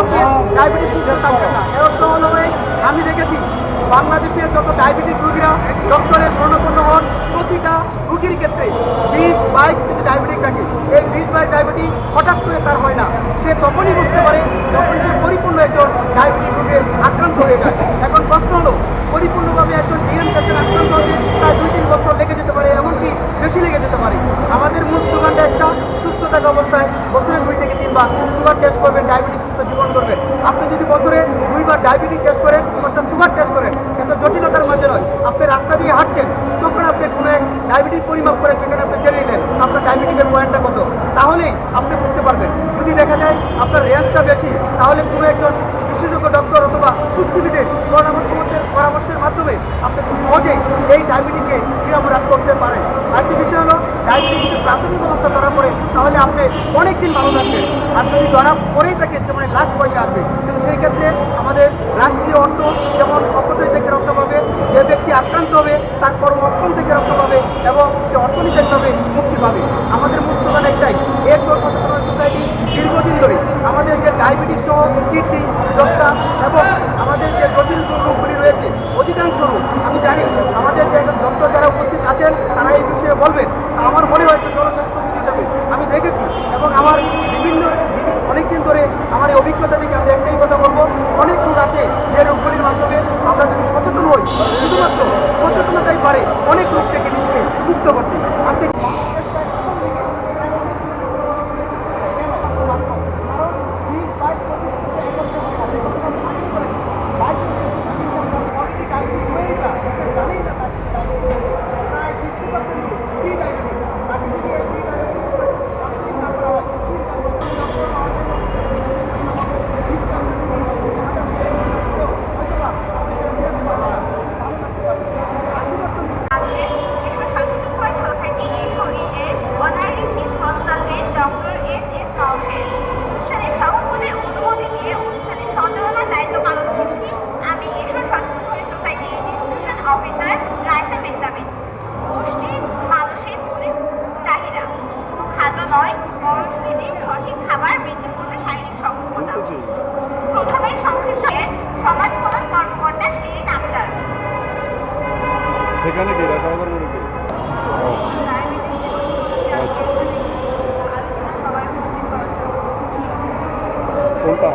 আপনি ডায়াবেটিস মুক্ত থাকবেন না। এর অর্থ হলো আমি দেখেছি বাংলাদেশের যত ডায়াবেটিস রোগীরা ডক্টরের শরণাপন্ন হন, প্রতিটা রোগীর ক্ষেত্রে 20-22 কিন্তু ডায়াবেটিক থাকে। এই 20-22 ডায়াবেটিস হঠাৎ করে তার হয় না, সে তখনই বুঝতে পারে যখন সে পরিপূর্ণ একজন ডায়াবেটিক রোগে আক্রান্ত হয়ে যায়। এখন প্রশ্ন হলো, পরিপূর্ণভাবে একজন ডিএন পেশেন্ট আক্রান্ত হতে প্রায় 2-3 বছর লেগে যেতে পারে, এমনকি বেশি লেগে যেতে পারে। আমাদের মূল স্লোগানটা একটা, সুস্থ থাকা অবস্থায় বছরে 2 থেকে 3 বার সুগার টেস্ট করবেন, ডায়াবেটিস মুক্ত জীবন করবেন। আপনি যদি বছরে 2 বার ডায়াবেটিস টেস্ট করেন, একটা সুগার টেস্ট করেন, এত জটিলতার মাঝে নয়। আপনি রাস্তা দিয়ে হাঁটছেন, তখন আপনি কোনো ডায়াবেটিস পরিমাপ করে সেখানে আপনি জেনে দেন আপনার ডায়াবেটিসের পয়েন্টটা কত, তাহলেই আপনি বুঝতে পারবেন। যদি দেখা যায় আপনার রেঞ্জটা বেশি, তাহলে কোনো একজন বিশেষজ্ঞ ডক্টর অথবা পুষ্টিবিদের পরামর্শের মাধ্যমে আপনি খুব সহজেই এই ডায়াবেটিসকে নিরাময় করতে পারেন। আরেকটি বিষয় হলো, ডায়াবেটিস যদি প্রাথমিক অবস্থা ধরা পড়ে তাহলে আপনি অনেক দিন ভালো থাকবেন, আর যদি ধরা পড়েই থাকে মানে লাস্ট পয়সা আসবে। কিন্তু সেই ক্ষেত্রে আমাদের রাষ্ট্রীয় অর্থ যেমন অপচয় থেকে রক্ষা পাবে, যে ব্যক্তি আক্রান্ত হবে তার কর্মক্ষম থেকে রক্ষা পাবে এবং সে অর্থনৈতিকভাবে মুক্তি পাবে। আমাদের মূল স্লোগান একটাই, এর সচেতন সোসাইটি দীর্ঘদিন ধরে আমাদের যে ডায়াবেটিস সহ কিডনি, যক্ষ্মা এবং আমাদের যে জটিল রোগগুলি রয়েছে অধিকাংশ রোগ আমি জানি আমাদের যে ডক্টর যারা উপস্থিত আছেন তারা এই বিষয়ে বলবেন। আমার মনে হয় জনস্বাস্থ্যবিদ হিসাবে আমি দেখেছি এবং আমার অনেকদিন ধরে আমার এই অভিজ্ঞতা থেকে আমি একটাই কথা বলবো, অনেক রোগ আছে যে রোগগুলির মাধ্যমে আমরা যদি সচেতন হই, শুধুমাত্র সচেতনতাই পারে অনেক রোগ থেকে নিজেকে মুক্ত করতে। আজকে সঠিক খাবার বৃদ্ধি করবে শারীরিক সক্ষমতা। প্রথমে সংক্ষিপ্ত সমাজ কল্যাণ কর্মকর্তা শিরিন আক্তার। সেখানে কি রাসায়নিক করে কি কোনটা